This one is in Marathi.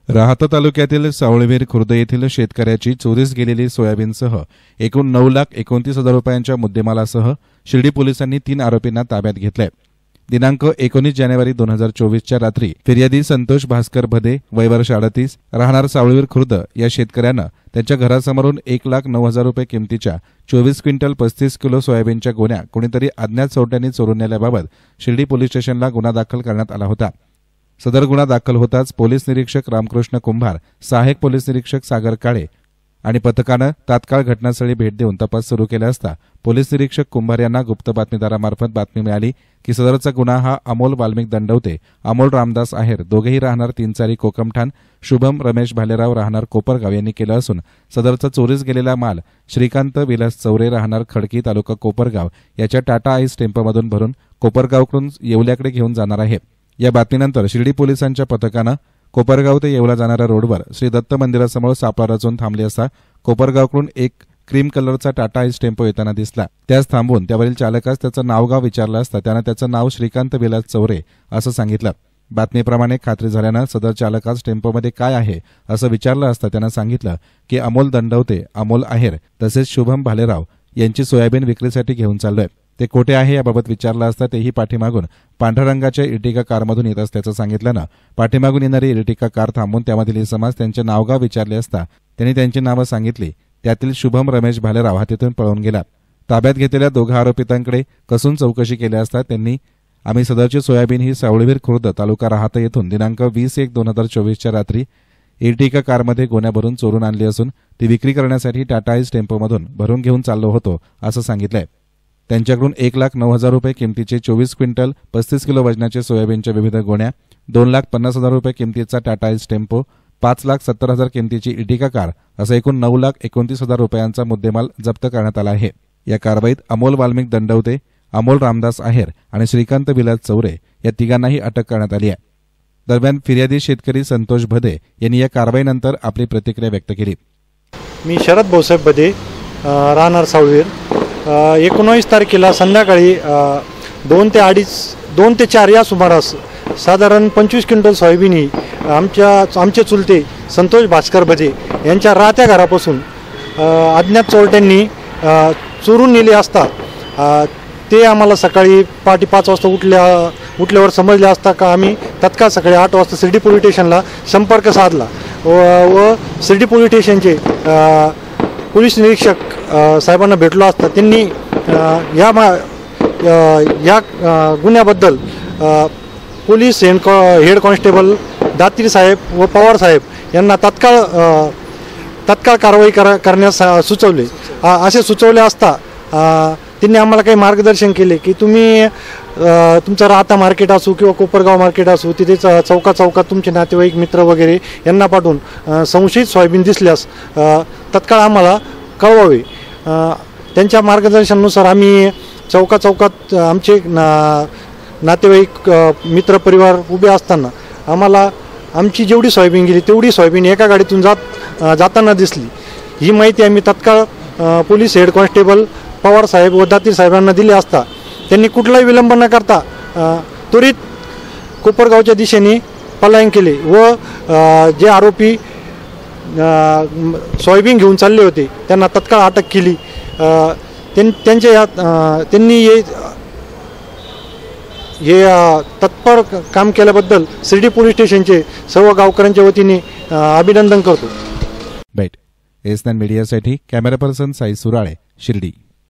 राहाता तालुक्यातील सावळवेर खुर्द येथील शेतकऱ्याची चोरीस गेलेली सोयाबीनसह एकूण 9,29,000 रुपयांच्या मुद्देमालासह शिर्डी पोलिसांनी 3 आरोपींना ताब्यात घेतले। दिनांक 19 जानेवारी 2024च्या रात्री फिर्यादी संतोष भास्कर भदे वय वर्ष 38 राहणार सावळवेर खुर्द या शेतकऱ्यानं त्यांच्या घरासमोरून 1,09,000 रुपये किमतीच्या 24 क्विंटल 35 किलो सोयाबीनच्या गोण्या कोणीतरी अज्ञात चोरट्यांनी चोरून नेल्याबाबत शिर्डी पोलीस स्टेशनला गुन्हा दाखल करण्यात आला होता। सदर गुन्हा दाखल होताच पोलीस निरीक्षक रामकृष्ण कुंभार, सहाय्यक पोलीस निरीक्षक सागर काळे आणि पथकानं तात्काळ घटनास्थळी भेट देऊन तपास सुरू केला असता पोलीस निरीक्षक कुंभार यांना गुप्त बातमीदारामार्फत बातमी मिळाली की सदरचा गुन्हा हा अमोल वाल्मिक दंडवते, अमोल रामदास आहेर दोघेही राहणार 3 कोकमठाण, शुभम रमेश भालेराव राहणार कोपरगाव यांनी केलं असून सदरचा चोरीस गेलेला माल श्रीकांत विलास चौरे राहणार खडकी तालुका कोपरगाव याच्या टाटा आईस टेम्पोमधून भरून कोपरगावकडून येवल्याकडे घेऊन जाणार आहे। या बातमीनंतर शिर्डी पोलिसांच्या पथकानं कोपरगाव ते येवला जाणाऱ्या रोडवर श्री दत्त मंदिरासमोर सापळा रचून थांबले असता कोपरगावकडून एक क्रीम कलरचा टाटा आईस टेम्पो येताना दिसला। त्यास थांबून त्यावरील चालकास त्याचं नावगाव विचारलं असता त्यानं त्याचं नाव श्रीकांत विलास चौरे असं सांगितलं। बातमीप्रमाणे खात्री झाल्यानं सदर चालकास टेम्पोमध्ये काय आहे असं विचारलं असता त्यानं सांगितलं की अमोल दंडवते, अमोल आहेर तसेच शुभम भालेराव यांची सोयाबीन विक्रीसाठी घेऊन चाललोय। ते कोठे आहे याबाबत विचारलं असता तेही पाठीमागून पांढऱ्या रंगाच्या इर्टिगा कारमधून येत असल्याचं सांगितल्यानं पाठीमागून येणारी इर्टिगा कार थांबून त्यामधील इसमास त्यांचे नावगाव विचारले असता त्यांनी त्यांची नावं सांगितली। त्यातील शुभम रमेश भालेराव हा तिथून पळून गेला। ताब्यात घेतलेल्या 2 आरोपितांकडे कसून चौकशी केली असता त्यांनी आम्ही सदरची सोयाबीन ही सावळवेर खुर्द तालुका राहाता येथून दिनांक 20/1/2024च्या रात्री इर्टिगा कारमध्ये गोण्या भरून चोरून आणली असून ती विक्री करण्यासाठी टाटा आईस टेम्पोमधून भरून घेऊन चाललो होतो असं सांगितलंय। त्यांच्याकडून 1,09,000 रुपये किमतीचे 24 क्विंटल 35 किलो वजनाचे सोयाबीनच्या विविध गोण्या, 2,50,000 रुपये किमतीचा टाटा आईस टेम्पो, 5,70,000 किमतीची इर्टिगा कार असा एकूण 9,29,000 रुपयांचा मुद्देमाल जप्त करण्यात आला आहे। या कारवाईत अमोल वाल्मिक दंडवते, अमोल रामदास आहेर आणि श्रीकांत विलास चौरे या तिघांनाही अटक करण्यात आली आहे। दरम्यान फिर्यादी शेतकरी संतोष भदे यांनी या कारवाईनंतर आपली प्रतिक्रिया व्यक्त केली। मी शरद भाऊसाहेब भदे राहणार सावळवेर 19 तारखेला संध्याकाळी 2 ते 4 या सुमारास साधारण 25 क्विंटल सोयाबीन ही आमचे चुलते संतोष भास्कर भदे यांच्या राहत्या घरापासून अज्ञात चोरट्यांनी चोरून नेले असता ते आम्हाला सकाळी पहाटे 5 वाजता उठल्यावर समजले असता का आम्ही तत्काळ सकाळी 8 वाजता शिर्डी पोलीस स्टेशनला संपर्क साधला व शिर्डी पोलीस स्टेशनचे पोलीस निरीक्षक साहेबांना भेटलो असता त्यांनी या गुन्ह्याबद्दल पोलीस हेड कॉन्स्टेबल दातीर साहेब व पवार साहेब यांना तत्काळ कारवाई करण्यास सुचवले। असे सुचवले असता त्यांनी आम्हाला काही मार्गदर्शन केले की तुम्ही तुमचा राहता मार्केट असो किंवा कोपरगाव मार्केट असो तिथे चौकात तुमचे नातेवाईक मित्र वगैरे यांना पाठवून संशयित सोयाबीन दिसल्यास तत्काळ आम्हाला कळवावे। त्यांच्या मार्गदर्शनानुसार आम्ही चौकात आमचे नातेवाईक मित्र परिवार उभे असताना आम्हाला आमची जेवढी सोयाबीन गेली तेवढी सोयाबीन एका गाडीतून जाताना दिसली। ही माहिती आम्ही तत्काळ पोलीस हेड कॉन्स्टेबल पवार साहेब व दातीर साहेबांना दिली असता त्यांनी कुठलाही विलंब न करता त्वरित कोपरगावच्या दिशेने पलायन केले व जे आरोपी सोयाबीन घेऊन चालले होते त्यांना तत्काळ अटक केली। त्यांनी हे तत्पर काम केल्याबद्दल शिर्डी पोलीस स्टेशनचे सर्व गावकऱ्यांच्या वतीने अभिनंदन करतो। एस9 मीडियासाठी कॅमेरा पर्सन साई सुराळे, शिर्डी।